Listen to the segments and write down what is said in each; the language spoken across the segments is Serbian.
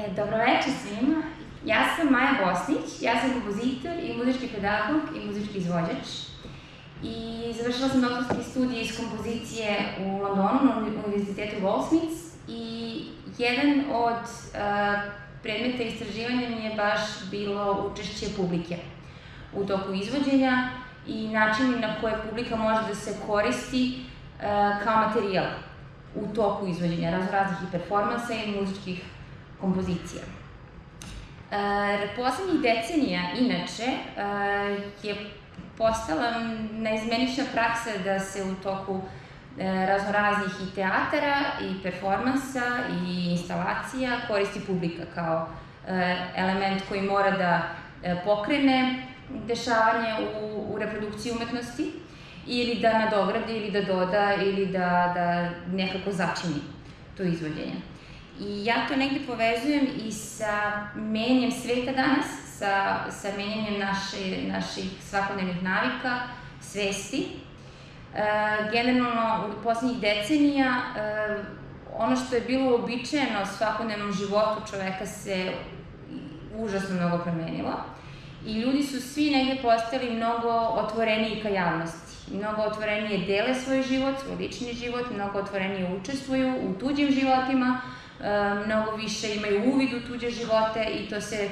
Dobroveče svima, ja sam Maja Bosnić, ja sam kompozitor i muzički pedagog i muzički izvođač i završila sam doktorske studije iz kompozicije u Londonu na Univerzitetu Goldsmiths i jedan od predmeta istraživanja mi je baš bilo učešće publike u toku izvođenja i načini na koje publika može da se koristi kao materijal u toku izvođenja raznih i performansa i muzičkih kompozicija. Poslednjih decenija, inače, je postala neizmenična praksa da se u toku raznoraznih i teatara i performansa i instalacija koristi publika kao element koji mora da pokrene dešavanje u reprodukciji umetnosti ili da nadogradi ili da doda ili da nekako začini to izvođenje. I ja to negde povezujem i sa menjanjem sveta danas, sa menjanjem naših svakodnevnih navika, svesti. Generalno, u poslednjih decenija, ono što je bilo uobičajeno u svakodnevnom životu čoveka se užasno mnogo promenilo i ljudi su svi negde postali mnogo otvoreniji ka javnosti. Mnogo otvorenije dele svoj život, svoj lični život, mnogo otvorenije učestvuju u tuđim životima, mnogo više imaju uvid u tuđe živote i to se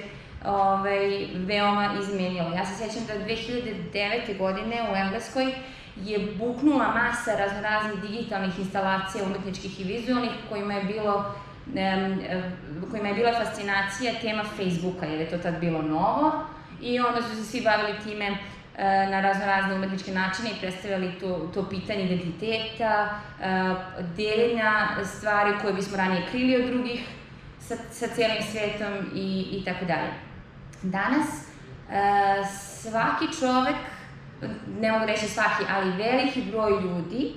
veoma izmenilo. Ja se sjećam da 2009. godine u Engleskoj je buknula masa raznoraznih digitalnih instalacija umetničkih i vizualnih kojima je bila fascinacija tema Facebooka, jer je to tad bilo novo i onda su se svi bavili time na raznorazne umetničke načine i predstavljali to pitanje identiteta, deljenja stvari koje bismo ranije krili od drugih sa celim svetom i tako dalje. Danas svaki čovek, ne mogu reći svaki, ali veliki broj ljudi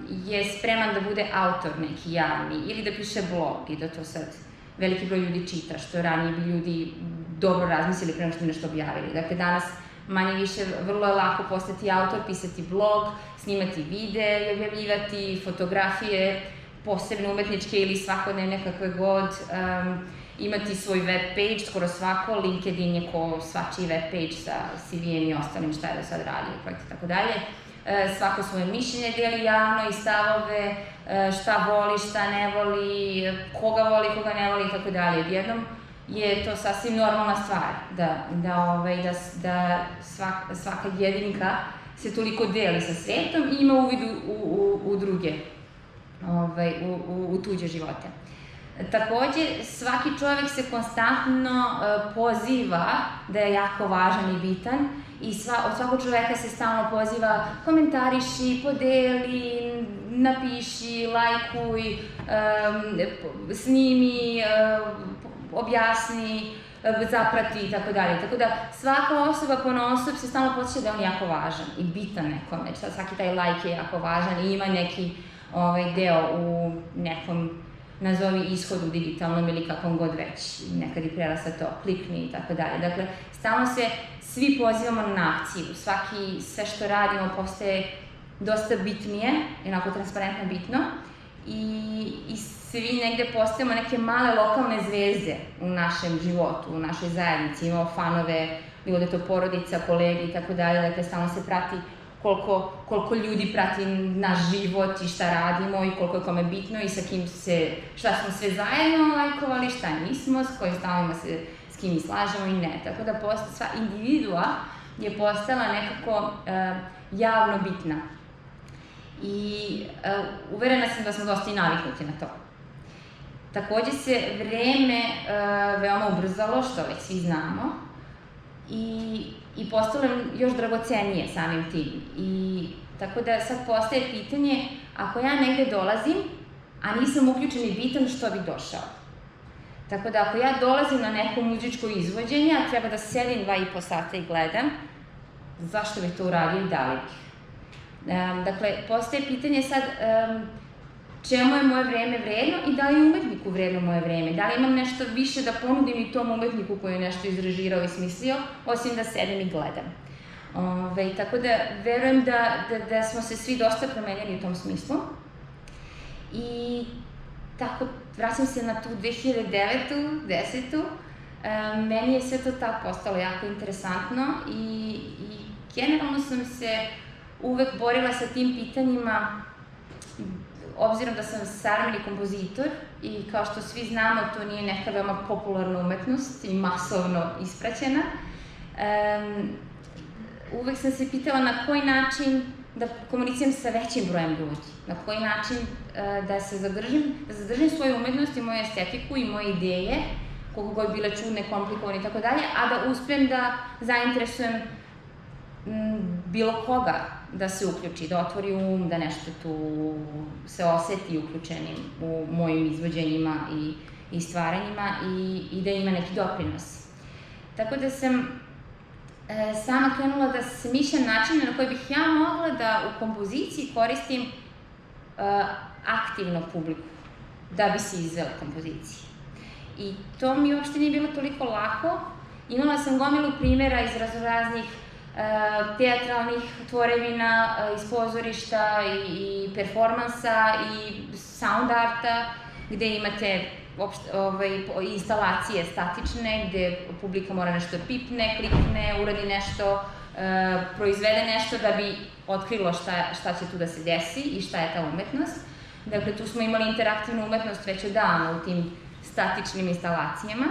je spreman da bude autor neki javni ili da piše blog i da to sad veliki broj ljudi čita, što ranije bi ljudi dobro razmislili pre nego što bi nešto objavili. Dakle, danas manje više vrlo je lako postati autor, pisati blog, snimati videe, objavljivati fotografije, posebne umetničke ili svakodnevne kakve god, imati svoj web page, skoro svako, LinkedIn je ko svačiji web page sa CV-em i ostalim šta je do sad radio, projekte i tako dalje. Svako svoje mišljenje deli javno i stavove, šta voli, šta ne voli, koga voli, koga ne voli i tako dalje. Odjednom je to sasvim normalna stvar, da svaka jedinka se toliko deli sa svetom i ima uvid u druge, u tuđe živote. Takođe, svaki čovek se konstantno poziva da je jako važan i bitan i od svakog čoveka se stalno poziva komentariši, podeli, napiši, lajkuj, snimi, objasni, zaprati i tako dalje. Tako da svaka osoba ponaosob se stalno podsjeća da je on jako važan i bitan nekome. Svaki taj lajk je jako važan i ima neki deo u nekom, nazovi, ishodu digitalnom ili kakvom god već. Nekad i prerasta to, klikni i tako dalje. Dakle, stalno se svi pozivamo na akciju. Sve što radimo postaje dosta bitnije, onako transparentno bitno i svi negde postajemo neke male lokalne zvezde u našem životu, u našoj zajednici. Imamo fanove, bilo da je to porodica, kolege i tako dalje, dakle stalno se prati koliko ljudi prati naš život i šta radimo i koliko je kome bitno i šta smo sve zajedno lajkovali, šta nismo, s kojim stavima s kim slažemo i ne. Tako da sva individua je postala nekako javno bitna. I uverena sam da smo dosta i naviknuti na to. Takođe se vreme veoma ubrzalo, što već svi znamo, i postalo još dragocenije samim tim. Tako da sad postaje pitanje, ako ja negde dolazim, a nisam uključen i bitan, što bi došao? Tako da ako ja dolazim na neko muzičko izvođenje, a treba da sedim 2,5 sata i gledam, zašto bih to uradio i da li bih? Dakle, postaje pitanje sad čemu je moje vreme vredno i da li je umetniku vredno moje vreme, da li imam nešto više da ponudim i tom umetniku koji je nešto izrežirao i smislio, osim da sedim i gledam. Tako da, verujem da smo se svi dosta promenjali u tom smislu i tako vraćam se na tu 2009. 10. Meni je sve to tako postalo jako interesantno i generalno sam se uvek borila sa tim pitanjima, obzirom da sam savremeni kompozitor i kao što svi znamo, to nije neka veoma popularna umetnost i masovno ispraćena. Uvek sam se pitala na koji način da komuniciram sa većim brojem ljudi, na koji način da zadržim svoju umetnost i moju estetiku i moje ideje, koliko god bile čudne, komplikovane i tako dalje, a da uspem da zainteresujem bilo koga da se uključi, da otvori da nešto tu se oseti uključenim u mojim izvođenjima i stvaranjima i da ima neki doprinos. Tako da sam sama krenula da se mišljam načine na koji bih ja mogla da u kompoziciji koristim aktivno publiku da bi se izvela kompozicija. I to mi uopšte nije bilo toliko lako. Imala sam gomilu primjera iz raznoraznih teatralnih tvorevina, iz pozorišta i performansa i sound arta, gde imate instalacije statične, gde publika mora nešto pipne, klikne, uradi nešto, proizvede nešto da bi otkrilo šta će tu da se desi i šta je ta umetnost. Dakle, tu smo imali interaktivnu umetnost već odavno u tim statičnim instalacijama.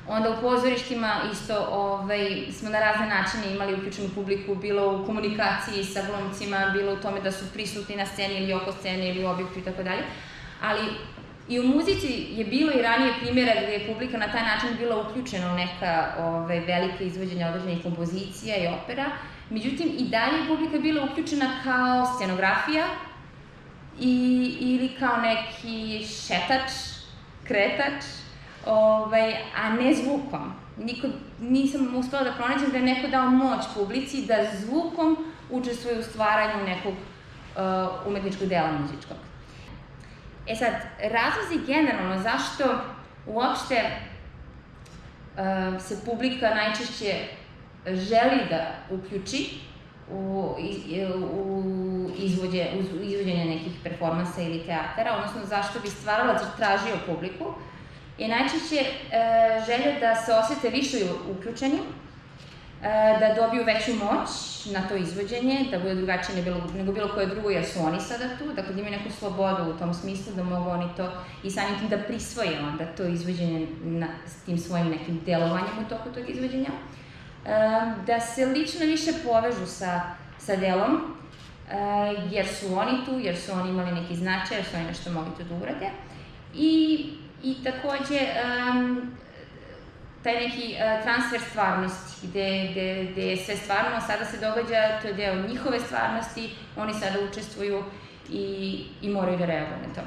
Onda u pozorištima isto smo na razne načine imali uključenu publiku, bilo u komunikaciji sa glumcima, bilo u tome da su prisutni na sceni ili oko scene ili u objektu i tako dalje. Ali i u muzici je bilo i ranije primjera gde je publika na taj način bila uključena u neka velika izvođenja određenih kompozicija i opera. Međutim, i dalje je publika bila uključena kao scenografija ili kao neki šetač, kretač, a ne zvukom. Nisam uspela da pronađem da je neko dao moć publici da zvukom učestvuje u stvaranju nekog umetničkog dela muzičkog. E sad, razlozi generalno zašto uopšte se publika najčešće želi da uključi u izvođenje nekih performansa ili teatara, odnosno zašto bi stvaralac tražio publiku, je najčešće želja da se osete više uključeni, da dobiju veću moć na to izvođenje, da bude drugačije nego bilo koje drugo, jer su oni sada tu, dakle da imaju neku slobodu u tom smislu, da mogu oni to i samim tim da prisvoje onda to izvođenje s tim svojim nekim delovanjem u toku tog izvođenja, da se lično više povežu sa delom, jer su oni tu, jer su oni imali neki značaj, jer su oni nešto mogli tu da urade. I takođe, taj neki transfer stvarnosti, gde je sve stvarno, sada se događa, to je deo njihove stvarnosti, oni sada učestvuju i moraju da reaguju na to.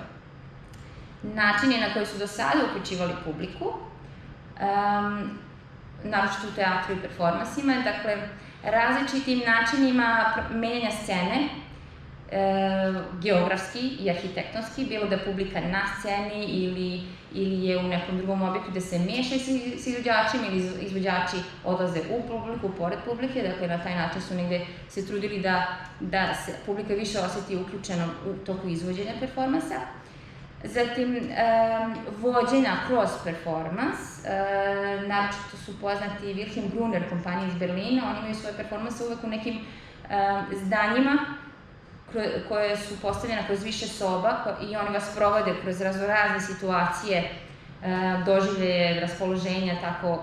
Načini na koji su do sada uključivali publiku, naročito u teatru i performansima, dakle, različitim načinima menjanja scene, geografski i arhitektonski, bilo da je publika na sceni ili je u nekom drugom objektu gde se meša s izvođačima ili izvođači odlaze u publiku, pored publike, dakle na taj način su negde se trudili da se publika više oseti uključena u toku izvođenja performansa. Zatim, vođenja kroz performans, naročito su poznati Wilhelm Brunner kompanije iz Berlina, oni imaju svoje performanse uvek u nekim zdanjima koje su postavljene kroz više soba i oni vas provode kroz raznorazne situacije, doživljaje, raspoloženja, tako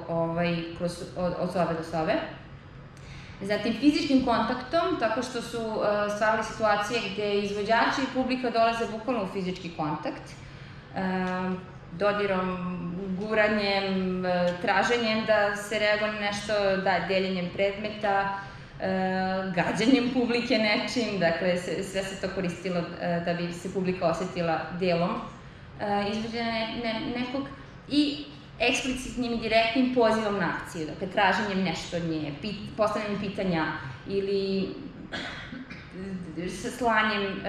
od sobe do sobe. Zatim fizičkim kontaktom, tako što su stvarali situacije gde izvođači i publika dolaze bukvalno u fizički kontakt, dodirom, guranjem, traženjem da se reaguje na nešto, deljenjem predmeta, gađanjem publike nečim, dakle sve se to koristilo da bi se publika osetila delom izvođenja nekog i eksplicitnim i direktnim pozivom na akciju, dakle traženjem nešto od nje, postavljanjem pitanja ili sa slanjem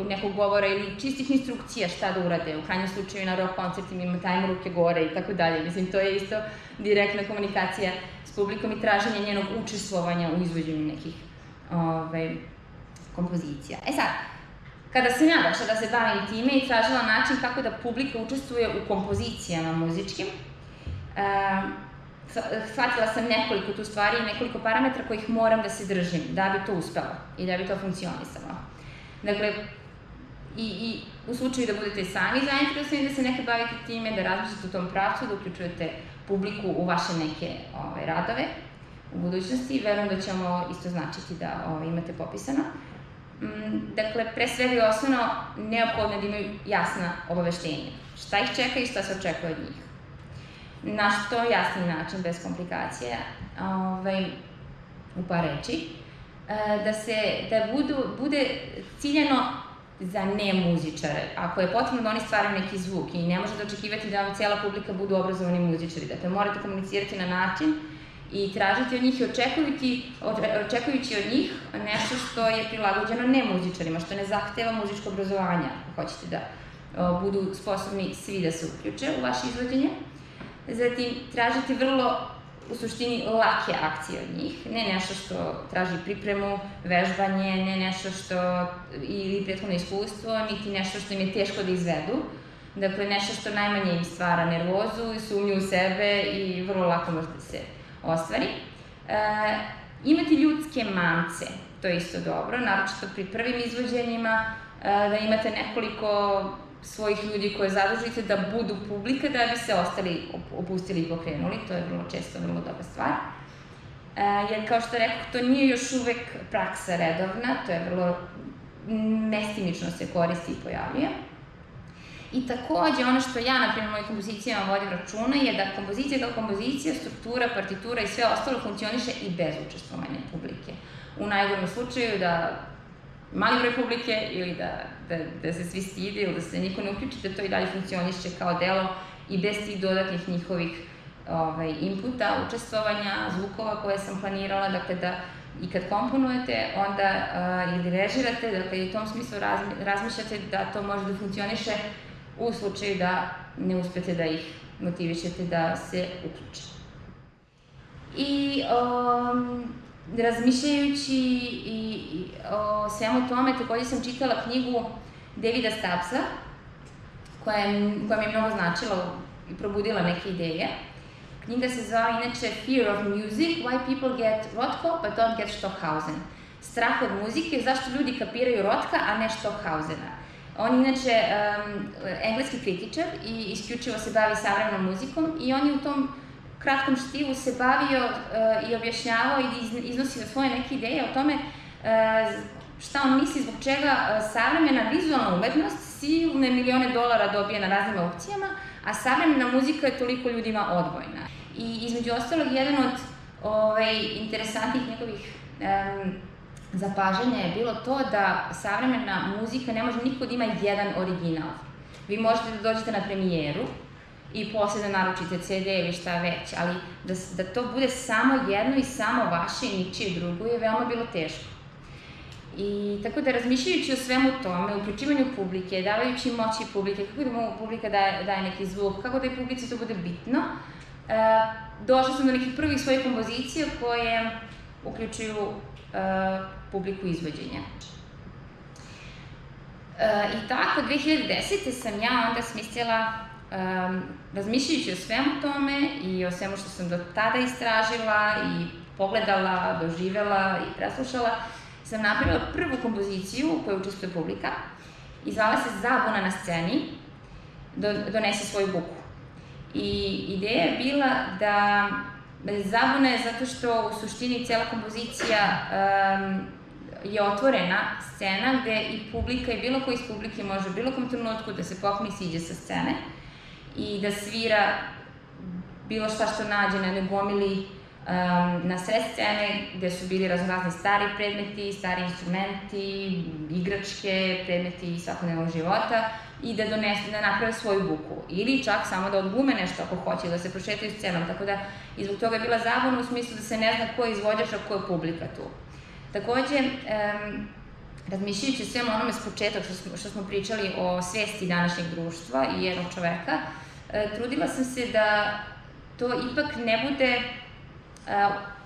nekog govora ili čistih instrukcija šta da urade, u krajnjem slučaju na rock koncertima ima tajmo ruke gore i tako dalje, mislim to je isto direktna komunikacija s publikom i traženje njenog učestvovanja u izvođenju nekih kompozicija. E sad, Kada sam ja došla da se bavim time i tražila način kako da publika učestvuje u kompozicijama muzičkim, shvatila sam nekoliko tu stvari i nekoliko parametra kojih moram da se držim da bi to uspelo i da bi to funkcionisalo. Dakle, i u slučaju da budete sami zainteresovani da se nekad bavite time, da razmišljate u tom pravcu, da uključujete publiku u vaše neke radove u budućnosti, verujem da će ovo isto značiti da imate popisano. Dakle, pre svega je osnovno neophodno da imaju jasna obaveštenja. Šta ih čeka i šta se očekuje od njih. Na što jasniji način, bez komplikacija, u par reči, da bude ciljano za nemuzičare. Ako je potrebno da oni stvaraju neki zvuk i ne možete očekivati da vam cijela publika budu obrazovani muzičari, dakle morate komunicirati na način i tražiti od njih i očekujući od njih nešto što je prilagođeno nemuzičarima, što ne zahteva muzičko obrazovanje, ako hoćete da budu sposobni svi da se uključe u vaše izvođenje. Zatim, tražiti vrlo, u suštini, lake akcije od njih, ne nešto što traži pripremu, vežbanje, ne nešto što, ili prethodno iskustvo, niti nešto što im je teško da izvedu. Dakle, nešto što najmanje im stvara nervozu i sumnju u sebe i vrlo lako može da se ostvari. Imati ljudske mamce, to je isto dobro, naročito pri prvim izvođenjima, da imate nekoliko svojih ljudi koje zadužite da budu publika da bi se ostali opustili i pokrenuli, to je vrlo često vrlo dobra stvar. Jer kao što rekao, to nije još uvek praksa redovna, to je vrlo mestimično se koristi i pojavljuje. I takođe, ono što ja, na primjer, u mojim kompozicijama vodim računa je da kompozicija kao kompozicija, struktura, partitura i sve ostalo funkcioniše i bez učestvovanja publike. U najgorem slučaju da mali broj publike ili da se svi stide ili da se niko ne uključi, da to i dalje funkcioniše kao delo i bez tih dodatnih njihovih inputa, učestvovanja, zvukova koje sam planirala, dakle da i kad komponujete, onda ili režirate, dakle i u tom smislu razmišljate da to može da funkcioniše u slučaju da ne uspete da ih motivišete da se uključe. I razmišljajući o svemu tome, takođe sam čitala knjigu Davida Stubbsa, koja mi je mnogo značila i probudila neke ideje. Knjiga se zove inače Fear of Music, Why People Get Rothko but Don't Get Stockhausen. Strah od muzike, zašto ljudi kapiraju Rothka, a ne Stockhausena. On je inače engleski kritičar i isključivo se bavi savremenom muzikom i on je u tom kratkom štivu se bavio i objašnjavao i iznosio svoje neke ideje o tome šta on misli zbog čega savremena vizualna umetnost silne milione dolara dobije na raznim aukcijama, a savremena muzika je toliko ljudima odvojna. I između ostalog, jedan od interesantnih njegovih zapažanja je bilo to da savremena muzika ne može niko da ima jedan original. Vi možete da dođete na premijeru i posle da naručite CD ili šta već, ali da to bude samo jedno i samo vaše i ničije drugo je veoma bilo teško. I tako da razmišljajući o svemu tome, uključivanju publike, davajući moći publike, kako da mu publika daje neki zvuk, kako da i publici to bude bitno, došla sam do nekih prvih svojih kompozicija koje uključuju publiku izvođenja. I tako, 2010. sam ja onda smislila, razmišljajući o svemu tome i o svemu što sam do tada istražila i pogledala, doživela i preslušala, sam napravila prvu kompoziciju u kojoj učestvuje publika i zvala se Zabuna na sceni, donesi svoju buku. I ideja je bila da zabuna je zato što u suštini cijela kompozicija je otvorena scena gde i publika i bilo ko iz publike može u bilo kom trenutku da se popne i siđe sa scene i da svira bilo šta što nađe na jednoj gomili na sred scene gde su bili raznorazni stari predmeti, stari instrumenti, igračke, predmeti svakodnevnog života i da naprave svoju buku ili čak samo da odglume nešto ako hoće, da se prošetaju scenom, tako da i zbog toga je bila zabuna u smislu da se ne zna ko je izvođač, a ko je publika tu. Takođe, razmišljajući svemu onome s početka što smo pričali o svesti današnjeg društva i jednog čoveka, trudila sam se da to ipak ne bude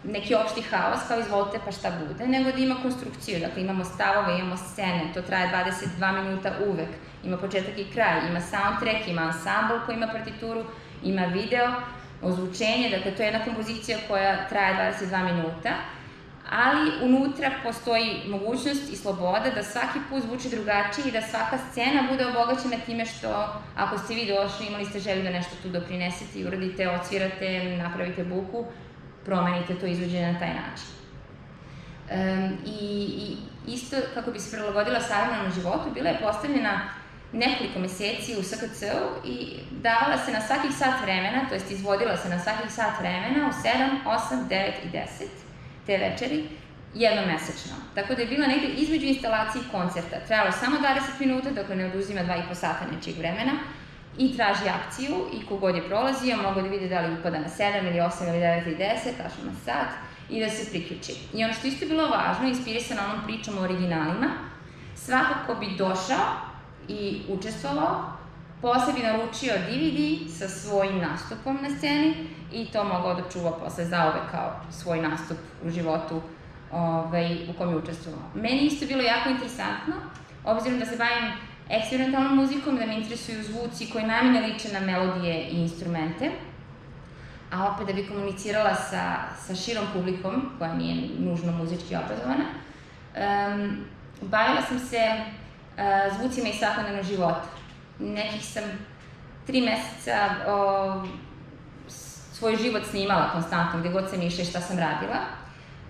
neki opšti haos, kao izvolite pa šta bude, nego da ima konstrukciju, dakle imamo stavove, imamo scene, to traje 22 minuta uvek, ima početak i kraj, ima soundtrack, ima ansambl koji ima partituru, ima video, ozvučenje, dakle to je jedna kompozicija koja traje 22 minuta, ali unutra postoji mogućnost i sloboda da svaki put zvuči drugačije i da svaka scena bude obogaćena time što, ako ste vi došli, imali ste želju da nešto tu doprinesete i uradite, odsvirate, napravite buku, promenite to izvođenje na taj način. I isto, kako bi se prilagodila savremenom životu, bila je postavljena nekoliko meseci u SKC-u i davala se na svakih sat vremena, to jest izvodila se na svakih sat vremena u 7, 8, 9 i 10 te večeri, jednomesečno. Tako da je bila negde između instalacije i koncerta. Trajalo samo 20 minuta, dakle ne oduzima 2,5 sata nečijeg vremena, i traži akciju i kogod je prolazio mogu da vide da li upada na 7 ili 8 ili 9 ili 10, tačno na sat, i da se priključi. I ono što isto je bilo važno, inspirisano onom pričom o originalima, svako ko bi došao i učestvovao, posle bi naručio DVD sa svojim nastupom na sceni i to mogao da čuva posle zauvek kao svoj nastup u životu u kom je učestvovao. Meni isto bilo jako interesantno, obzirom da se bavim eksperimentalnom muzikom, da me interesuju zvuci koji najmanje liče na melodije i instrumente, a opet da bi komunicirala sa širom publikom, koja nije nužno muzički obrazovana. Bavila sam se zvucima iz svakodnevnog života. Nekih sam 3 meseca svoj život snimala konstantno, gde god sam išla i šta sam radila.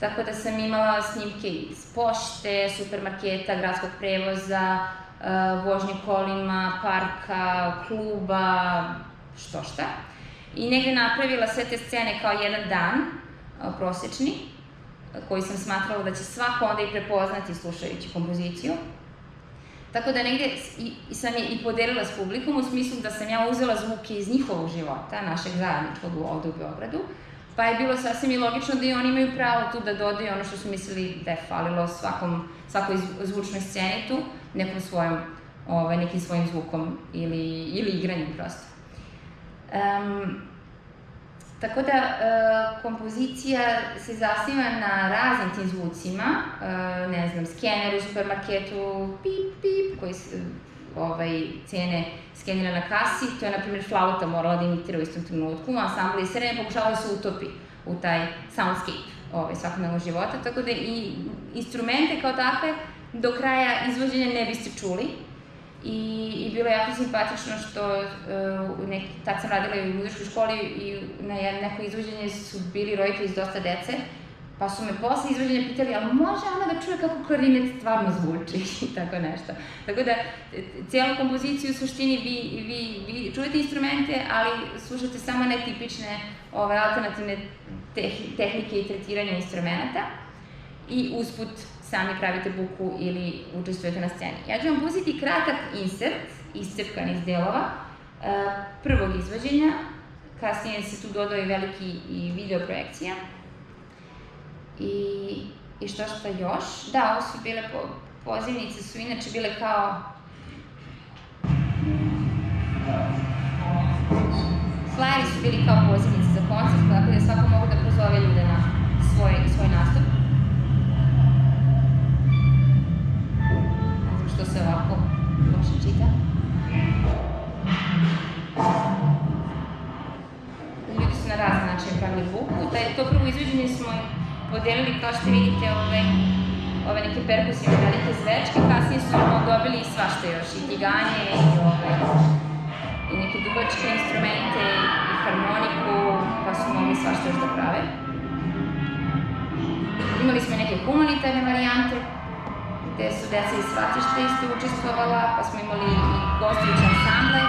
Tako da sam imala snimke iz pošte, supermarketa, gradskog prevoza, vožnje kolima, parka, kluba, što šta. I negde napravila sve te scene kao jedan dan, prosečni, koji sam smatrala da će svako onda i prepoznati slušajući kompoziciju. Tako da negde sam je i podelila s publikom u smislu da sam ja uzela zvuke iz njihovog života, našeg zajedničkog ovde u Beogradu, pa je bilo sasvim i logično da i oni imaju pravo tu da dodaju ono što su mislili da je falilo svakoj zvučnoj sceni tu, nekim svojim zvukom ili igranjem prosto. Tako da, kompozicija se zasniva na raznim tim zvucima, ne znam, skener u supermarketu, pip, pip, koji cene skenira na kasi, to je, na primjer, flauta morala da imitira u istom trenutku, ansambl i sirene pokušavaju da se utopi u taj soundscape svakodnevnog života, tako da i instrumente kao takve do kraja izvođenja ne biste čuli. I bilo je jako simpatično što tad sam radila i u muzičkoj školi i na neko izvođenje su bili roditelji iz dosta dece, pa su me posle izvođenja pitali, ali može ona da čuje kako klarinet stvarno zvuči i tako nešto. Tako da, cijelu kompoziciju u suštini vi čujete instrumente, ali slušate samo netipične alternativne tehnike i tretiranja instrumenta i usput sami pravite buku ili učestvujete na sceni. Ja ću vam pustiti kratak insert, iscepkan iz delova prvog izvođenja, kasnije se tu dodao i veliki video projekcija. I što još? Da, ovo su bile pozivnice, su inače bile kao flyeri su bili kao pozivnice za koncert, tako da svako mogu da pozove ljude na svoj nastup. Ne znam što se ovako loše čita. Ljudi su na razne načine pravili buku. To prvo izvođenje smo podelili, kao što vidite, ove neke perkusivne velike zvečke, kasnije su dobili svašta još, i tiganje, i neke duvačke instrumente, i harmoniku, pa su mogli svašta još da prave. Imali smo neke humanitarne varijante, gde su deca iz svratišta isto učestvovala, pa smo imali i gostujuće ansamble.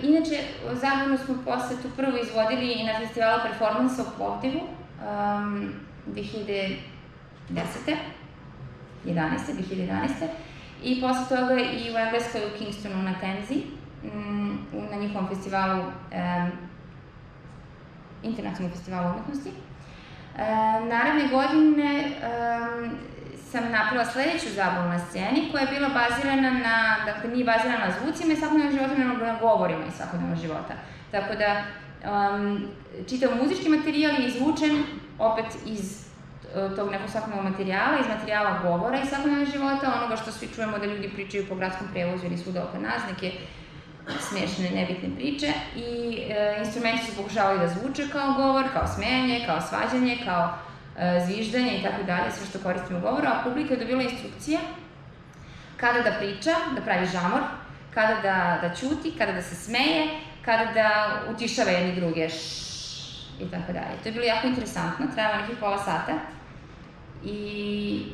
Inače, zabavno smo posle tu prvo izvodili i na festivalu performansa u Plovdivu 2010. 2011. I posle toga i u Engleskoj u Kingstonu na Temzi, na njihovom festivalu, internacionalnom festivalu umetnosti. Naredne godine sam napravila sledeću zabavu na sceni koja je bila bazirana na, dakle nije bazirana na zvucima i svakodnevnog života, nego na govorima iz svakodnevnog života. Tako da čitav muzički materijal je izvučen opet iz tog nekog svakodnevnog materijala, iz materijala govora iz svakodnevnog života, onoga što svi čujemo da ljudi pričaju po gradskom prevozu ili svuda oko nas, neke smiješne, nebitne priče i instrumenti su pokušavali da zvuče kao govor, kao smejanje, kao svađanje, kao zviždanje i tako dalje, sve što koristimo u govoru, a publika je dobila instrukcija kada da priča, da pravi žamor, kada da ćuti, kada da se smeje, kada da utišava jedni druge i tako dalje. To je bilo jako interesantno, trajalo nekih pola sata i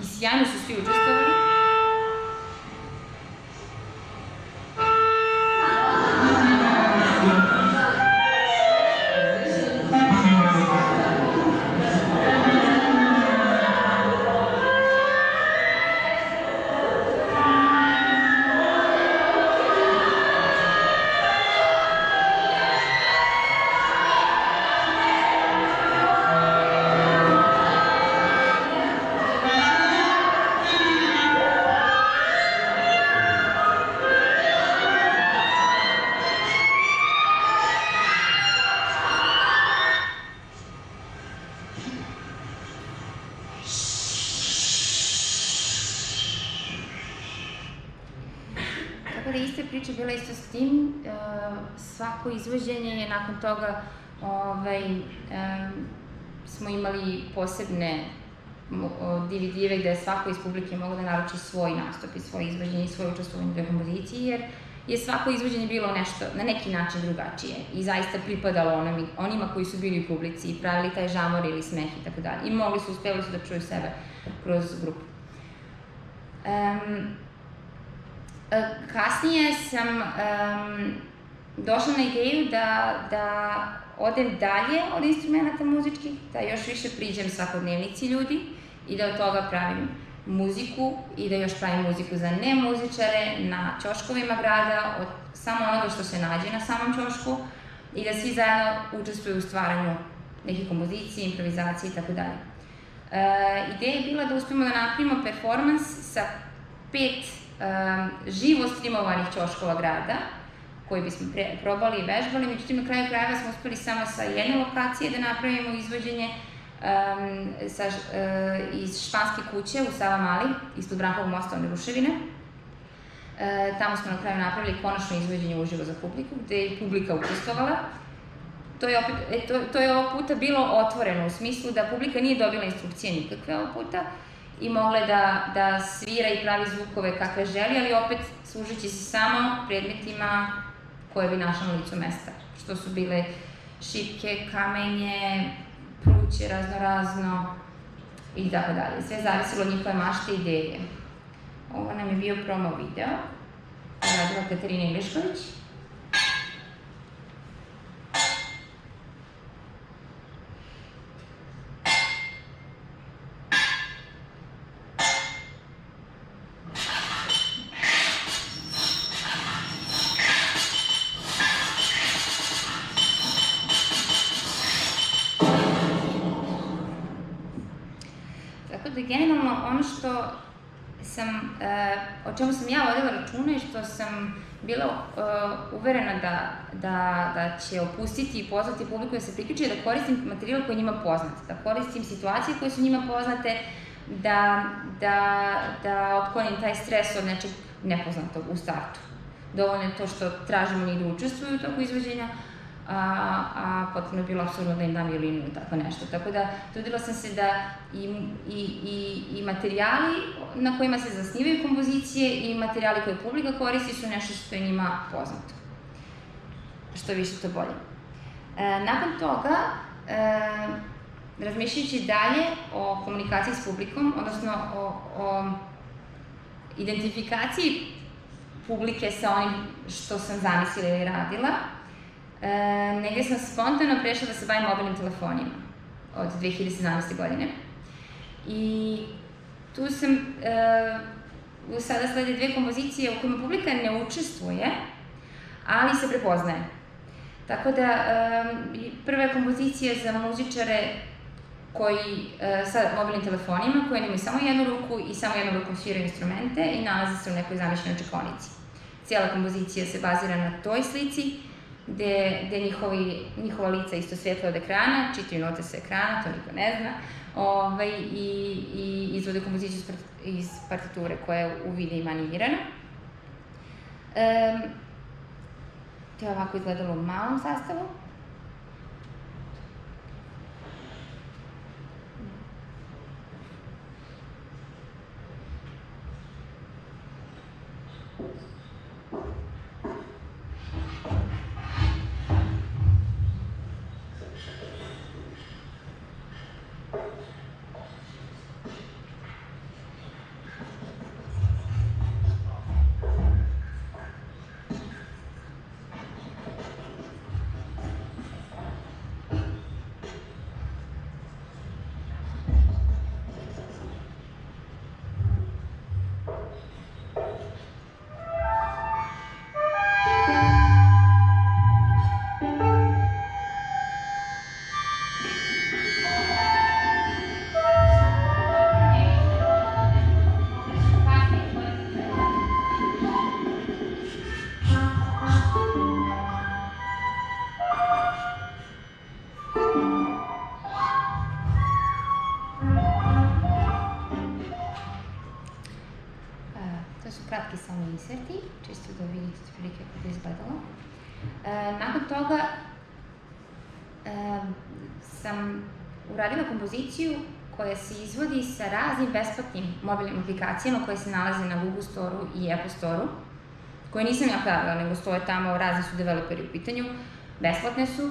sjajno su svi učestvovali. Iste priče bila isto s tim, svako izvođenje je nakon toga smo imali posebne DVD-eve gde je svako iz publike mogao da naruči svoj nastup i svoje izvođenje i svoje učestvovanje u toj kompoziciji, jer je svako izvođenje bilo nešto na neki način drugačije i zaista pripadalo onima koji su bili u publici i pravili taj žamor ili smeh i tako dalje. I uspevali su da čuju sebe kroz grupu. Kasnije sam došla na ideju da odem dalje od instrumenta muzičkih, da još više priđem svakodnevnici ljudi i da od toga pravim muziku i da još pravim muziku za nemuzičare na ćoškovima grada, od samo onoga što se nađe na samom ćošku i da svi zajedno učestvuju u stvaranju nekih kompozicija, improvizacije i tako dalje. Ideja je bila da uspemo da napravimo performans sa 5 živo streamovanih ćoškova grada, koji bismo probali i vežbali, međutim na kraju krajeva smo uspeli samo sa jedne lokacije da napravimo izvođenje iz Španske kuće u Savamali, ispod Brankovog mosta one ruševine. Tamo smo na kraju napravili konačno izvođenje uživo za publiku, gde je i publika učestvovala. To je ovog puta bilo otvoreno, u smislu da publika nije dobila instrukcije nikakve ovog puta i mogla da svira i pravi zvukove kakve želi, ali opet služeći se samo predmetima koje bi našla na licu mesta, što su bile šipke, kamenje, pruće razno i tako dalje. Sve zavisilo od njihove mašte i ideje. Ovo nam je bio promo video, radila Katarina Ilišković. Generalno, ono o čemu sam ja vodila računa i što sam bila uverena da će opustiti i pozvati publiku da se priključi je da koristim materijal koji je njima poznat, da koristim situacije koje su njima poznate, da otklonim taj stres od nečeg nepoznatog u startu. Dovoljno je to što tražimo njih da učestvuju u toku izvođenja, a potpuno je bilo apsolutno da im dam violinu i tako nešto. Tako da, trudila sam se da i materijali na kojima se zasnivaju kompozicije i materijali koje publika koristi su nešto što je njima poznato. Što više, to bolje. Nakon toga, razmišljajući dalje o komunikaciji s publikom, odnosno o identifikaciji publike sa onim što sam zamislila ili radila, negdje sam spontano prešla da se bavim mobilnim telefonima od 2017. godine. I tu sam, sada slede 2 kompozicije u kojima publika ne učestvuje, ali se prepoznaje. Tako da, prva je kompozicija za muzičare koji sa mobilnim telefonima, koji nemaju samo jednu ruku i samo jednom rukom sviraju instrumente i nalaze se u nekoj zamišljenoj čekaonici. Cijela kompozicija se bazira na toj slici, gde njihova lica isto svetlo od ekrana, čitaju note sa ekrana, to niko ne zna, i izvode kompoziciju iz partiture koja je u videima animirana. To je ovako izgledalo u malom sastavu. Kratki samo inserti, čisto da vidite otprilike kako je izgledalo. Nakon toga sam uradila kompoziciju koja se izvodi sa raznim besplatnim mobilnim aplikacijama koje se nalaze na Google Store-u i Apple Store-u, koje nisam ja pravila, nego stoje tamo, razni su developeri u pitanju, besplatne su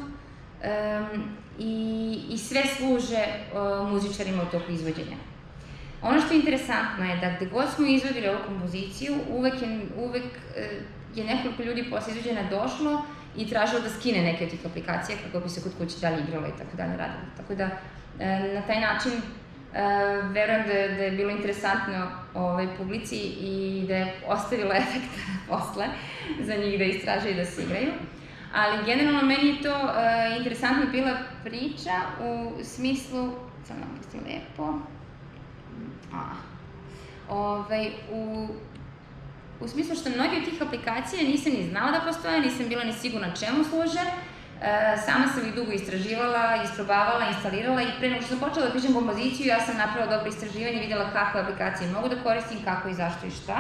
i sve služe muzičarima u toku izvođenja. Ono što je interesantno je da gde god smo izvodili ovu kompoziciju, uvek je nekoliko ljudi posle izvođenja došlo i tražilo da skine neke od tih aplikacija kako bi se kod kuće dalje igralo i tako dalje radilo. Tako da, na taj način, verujem da je bilo interesantno publici i da je ostavilo efekt posle za njih da istraže i da se igraju. Ali generalno meni je to interesantna bila priča u smislu, samo nam pustim lepo, u smislu što mnogi od tih aplikacija nisam ni znala da postoje, nisam bila ni sigurna čemu služe. Sama sam ih dugo istraživala, isprobavala, instalirala i pre nego što sam počela da pišem kompoziciju, ja sam napravila dobro istraživanje i videla kakve aplikacije mogu da koristim, kako i zašto i šta.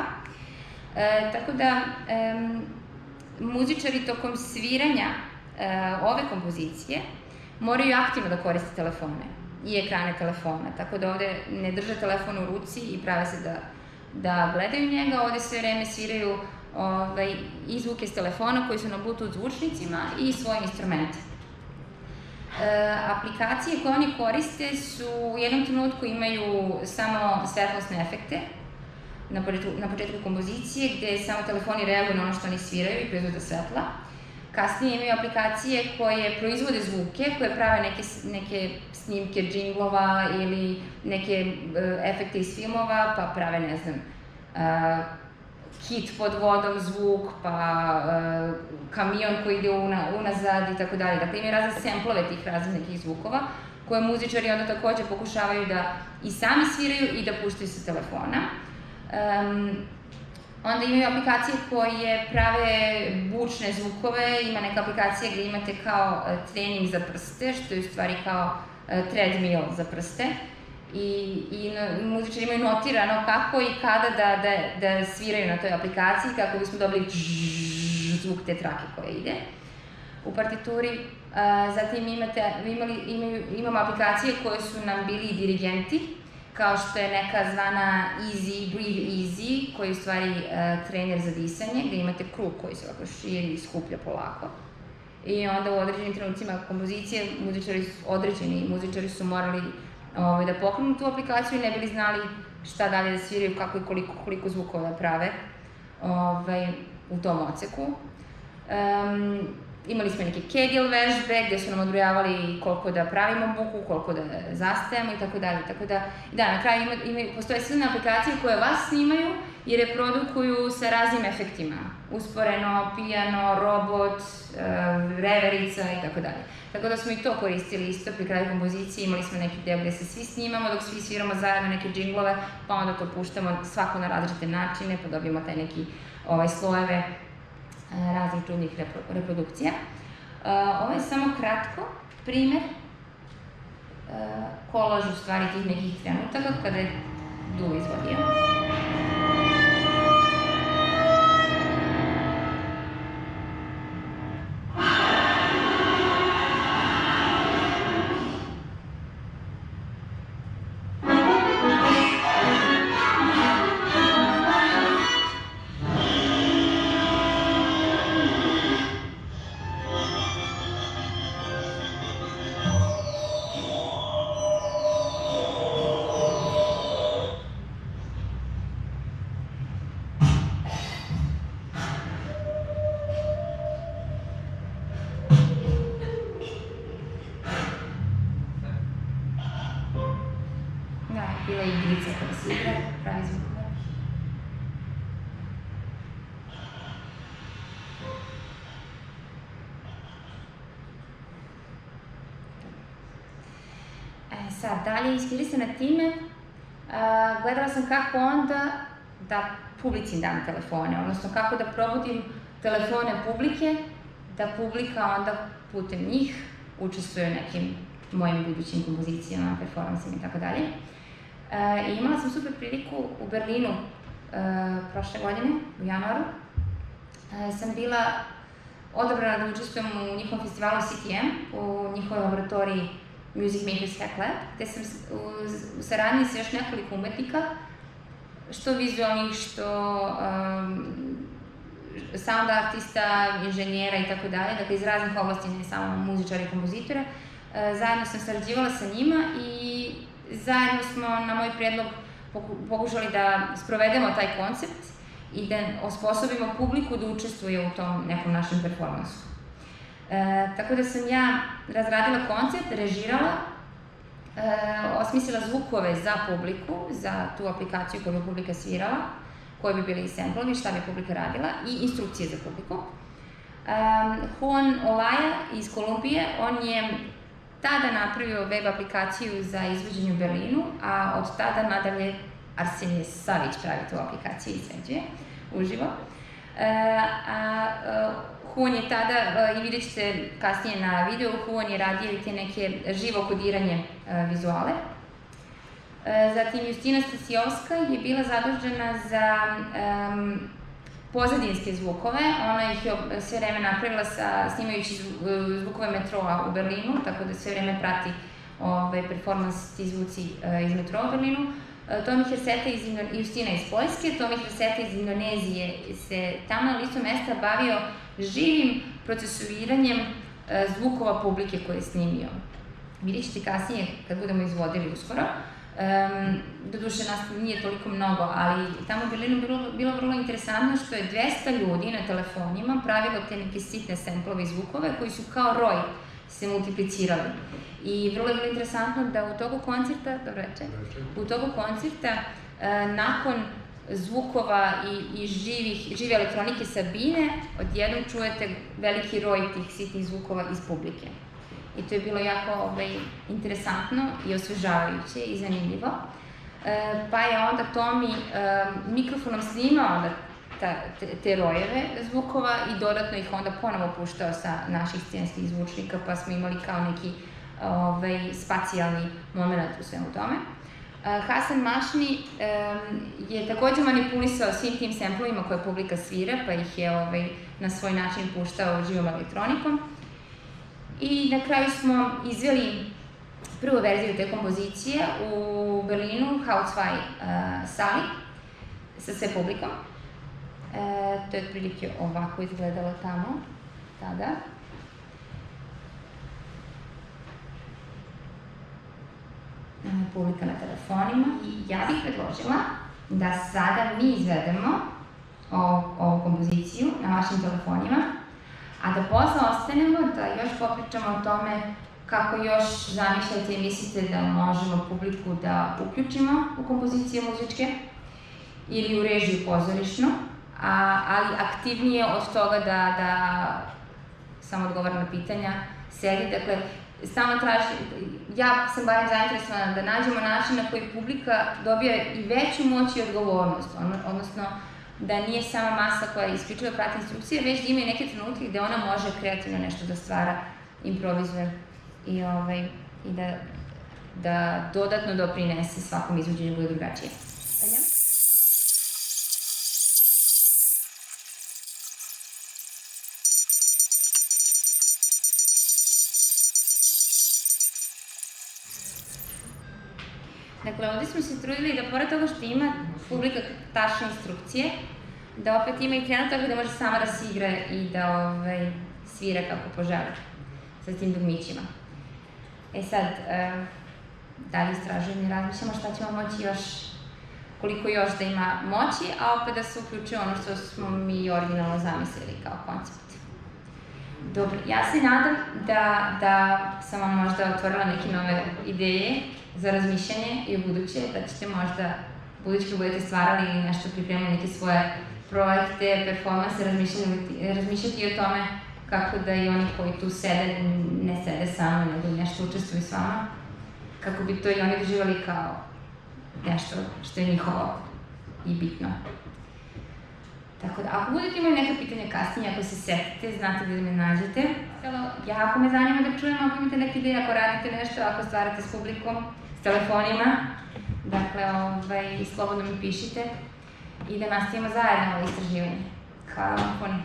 Tako da, muzičari tokom sviranja ove kompozicije moraju aktivno da koriste telefone i ekrane telefona, tako da ovde ne drže telefon u ruci i prave se da gledaju njega, ovde sve vreme sviraju i zvuke s telefona koji su na Bluetooth zvučnicima i svoje instrumente. Aplikacije koje oni koriste su u jednom trenutku imaju samo svetlosne efekte na početku kompozicije, gde samo telefoni reaguju na ono što oni sviraju i proizvode svetla. Kasnije imaju aplikacije koje proizvode zvuke, koje prave neke snimke džinglova ili neke efekte iz filmova, pa prave, ne znam, kit pod vodom zvuk, pa kamion koji ide unazad i tako dalje. Dakle, imaju razne semplove tih raznih nekih zvukova, koje muzičari onda takođe pokušavaju da i sami sviraju i da puštaju sa telefona. Onda imaju aplikacije koje prave bučne zvukove, ima neka aplikacija gde imate kao trening za prste, što je u stvari kao treadmill za prste. I muzičari imaju notirano kako i kada da sviraju na toj aplikaciji, kako bismo dobili zvuk te trake koja ide u partituri. Zatim imamo aplikacije koje su nam bili dirigenti, kao što je neka zvana Breathe Easy, koji je u stvari trener za disanje, gde imate krug koji se ovako širi i skuplja polako. I onda u određenim trenucima kompozicije određeni muzičari su morali da pokrenu tu aplikaciju i ne bili znali šta dalje da sviraju, kako i koliko zvukova da prave u tom odseku. imali smo neke Kegel vežbe gde su nam odbrojavali koliko da pravimo buku, koliko da zastajemo i tako dalje. Tako da, na kraju postoje silne aplikacije koje vas snimaju i reprodukuju sa raznim efektima. Usporeno, pijano, robot, reverica i tako dalje. Tako da smo i to koristili isto pri kraju kompozicije, imali smo neki deo gde se svi snimamo dok svi sviramo zajedno neke džinglove, pa onda to puštamo svako na različite načine, pa dobijemo taj neki slojeve raznih čudnih reprodukcija. Ovo je samo kratko primer kolaž u stvari tih nekih trenutaka kada je duo izvodio. Bila je igrica koja se igra, pravi zvukove. Sad, dalje inspirisana time, gledala sam kako onda da publici dam telefone, odnosno kako da probudim telefone publike, da publika onda putem njih učestvuje u nekim mojim budućim kompozicijama, performansima i tako dalje. I imala sam super priliku u Berlinu prošle godine, u januaru. Sam bila odabrana da učestvujem u njihovom festivalu CTM, u njihovoj laboratoriji Music Makers Hack Lab, gde sam u saradnji sa još nekoliko umetnika, što vizualnih, što sound artista, inženjera i tako dalje, dakle iz raznih oblasti, ne samo muzičara i kompozitora. Zajedno sam sarađivala sa njima i zajedno smo na moj predlog pokušali da sprovedemo taj koncept i da osposobimo publiku da učestvuje u tom nekom našem performansu. Tako da sam ja razradila koncept, režirala, osmislila zvukove za publiku, za tu aplikaciju koju bi publika svirala, koji bi bili samplovi, šta bi publika radila i instrukcije za publiku. Juan Olaya iz Kolumbije, on je tada napravio web aplikaciju za izvođenje u Berlinu, a od tada nadalje Arsenije Savić pravi tu aplikaciju i izveđuje uživo. Juan je tada, i vidjet ćete kasnije na videu, Juan je radio i te neke živo kodiranje vizuale. Zatim Justina Stasijovska je bila zadužena za pozadinske zvukove, ona ih je sve vreme napravila snimajući zvukove metroa u Berlinu, tako da sve vreme prati performans ti zvuci iz metroa u Berlinu. Tomi Herseta iz Justina iz Poljske, Tomi Herseta iz Indonezije se tamo na licu mesta bavio živim procesuiranjem zvukova publike koje je snimio. Vidjet ćete kasnije kad budemo izvodili uskoro. Doduše nas nije toliko mnogo, ali tamo u Berlinu bilo vrlo interesantno što je 200 ljudi na telefonima pravilo te neke sitne samplove i zvukove koji su kao roj se multiplicirali. I vrlo je bilo interesantno da u toku koncerta, nakon zvukova i žive elektronike sa bine, odjednom čujete veliki roj tih sitnih zvukova iz publike. I to je bilo jako interesantno i osvežavajuće i zanimljivo. Pa je onda Tomi mikrofonom snimao te rojeve zvukova i dodatno ih onda ponovo puštao sa naših scenskih zvučnika, pa smo imali kao neki spacijalni moment u svemu tome. Hasan Mašni je takođe manipulisao svim tim samplovima koje publika svira, pa ih je na svoj način puštao živom elektronikom. I na kraju smo izveli prvu verziju te kompozicije u Berlinu, Haus 2 sali, sa sve publikom. To je otprilike ovako izgledalo tamo, tada. Publika na telefonima. I ja bih predložila da sada mi izvedemo ovu kompoziciju na vašim telefonima. A da posle ostanemo, da još popričamo o tome kako još zamišljate i mislite da možemo publiku da uključimo u kompozicije muzičke ili u režiju pozorišnu, ali aktivnije od toga da samo odgovara na pitanja, sedi, dakle, stalno traži, ja sam barem zainteresovana da nađemo način na koji publika dobija i veću moć i odgovornost, odnosno da nije sama masa koja isključivo prati instrukcije, već da ima i neke trenutke gde ona može kreativno nešto da stvara, improvizuje i da dodatno doprinese svakom izvođenju bude drugačije. Dakle, ovde smo se trudili da pored toga što ima publika tačne instrukcije, da opet ima i trenutak da može sama da se igra i da svira kako poželi sa tim dugmićima. E sad, dalje istražujemo i razmišljamo šta ćemo moći još, koliko još da ima moći, a opet da se uključuje ono što smo mi originalno zamislili kao koncept. Dobro, ja se nadam da sam vam možda otvorila neke nove ideje za razmišljanje i u buduće, da ćete možda budući kad budete stvarali ili nešto pripremili, neke svoje projekte, performanse, razmišljati i o tome kako da i oni koji tu sede, ne sede sami, nego nešto učestvuju s vama, kako bi to i oni doživali kao nešto što je njihovo i bitno. Tako da, ako budete imali neka pitanja kasnije, ako se setite, znate da me nađete. Jako me zanima da čujem ako imate neke ideje, ako radite nešto, ako stvarate s publikom, s telefonima. Dakle, slobodno mi pišite i da nastavimo zajedno ovo istraživanje. Hvala vam puno.